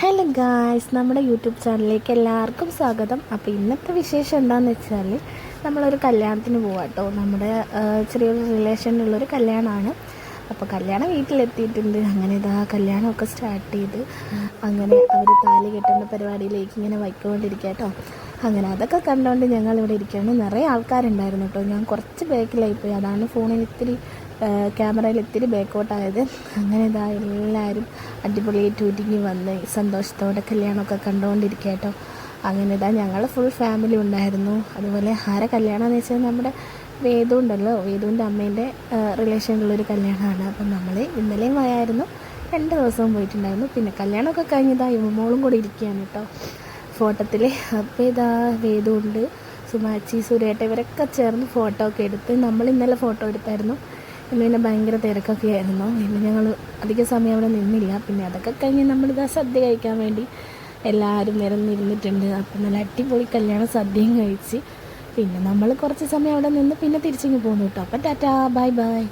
Hello guys, നമ്മുടെ YouTube ചാനലിലേക്ക് എല്ലാവർക്കും സ്വാഗതം. അപ്പോൾ ഇന്നത്തെ വിശേഷം എന്താണെന്ന് വെച്ചാൽ നമ്മളൊരു കല്യാണത്തിന് പോവാം കേട്ടോ. നമ്മുടെ ചെറിയൊരു റിലേഷനിലുള്ളൊരു കല്യാണമാണ്. അപ്പോൾ കല്യാണം വീട്ടിലെത്തിയിട്ടുണ്ട്. അങ്ങനെ ഇതാ കല്യാണമൊക്കെ സ്റ്റാർട്ട് ചെയ്ത് അങ്ങനെ അവർ താലി കെട്ടുന്ന പരിപാടിയിലേക്ക് ഇങ്ങനെ വയ്ക്കൊണ്ടിരിക്കുക കേട്ടോ. അങ്ങനെ അതൊക്കെ കണ്ടുകൊണ്ട് ഞങ്ങളിവിടെ ഇരിക്കുകയാണ്. നിറയെ ആൾക്കാരുണ്ടായിരുന്നു കേട്ടോ. ഞാൻ കുറച്ച് ബാക്കിലായിപ്പോയി, അതാണ് ഫോണിൽ ഇത്തിരി ക്യാമറയിൽ ഇത്തിരി ബാക്കോട്ടായത്. അങ്ങനെ ഇതാ എല്ലാവരും അടിപൊളിയായിട്ട് ഒരുങ്ങി വന്ന് സന്തോഷത്തോടെ കല്യാണമൊക്കെ കണ്ടുകൊണ്ടിരിക്കുക കേട്ടോ. അങ്ങനെ ഇതാ ഞങ്ങൾ ഫുൾ ഫാമിലി ഉണ്ടായിരുന്നു. അതുപോലെ ആരെ കല്യാണമെന്ന് വെച്ചാൽ നമ്മുടെ വേദു ഉണ്ടല്ലോ, വേദുവിൻ്റെ അമ്മേൻ്റെ റിലേഷനിലുള്ളൊരു കല്യാണമാണ്. അപ്പം നമ്മൾ ഇന്നലെയും ആയിരുന്നു, 2 ദിവസവും പോയിട്ടുണ്ടായിരുന്നു. പിന്നെ കല്യാണമൊക്കെ കഴിഞ്ഞതാ മോളും കൂടെ ഇരിക്കുകയാണ് കേട്ടോ ഫോട്ടോത്തിൽ. അപ്പോൾ ഇതാ വേദു ഉണ്ട്, സുമാച്ചി, സുരേട്ട ഇവരൊക്കെ ചേർന്ന് ഫോട്ടോ ഒക്കെ എടുത്ത്. നമ്മൾ ഇന്നലെ ഫോട്ടോ എടുത്തായിരുന്നു. ഇന്ന് പിന്നെ ഭയങ്കര തിരക്കൊക്കെ ആയിരുന്നു. പിന്നെ ഞങ്ങൾ അധിക സമയം അവിടെ നിന്നില്ല. പിന്നെ അതൊക്കെ കഴിഞ്ഞ് നമ്മളിതാ സദ്യ കഴിക്കാൻ വേണ്ടി എല്ലാവരും നിരന്നിരുന്നിട്ടുണ്ട്. അപ്പം നല്ല അടിപൊളി കല്യാണം സദ്യയും കഴിച്ച് പിന്നെ നമ്മൾ കുറച്ച് സമയം അവിടെ നിന്ന് പിന്നെ തിരിച്ചിങ്ങ് പോന്നു കേട്ടോ. അപ്പം ടാറ്റാ, ബൈ ബൈ.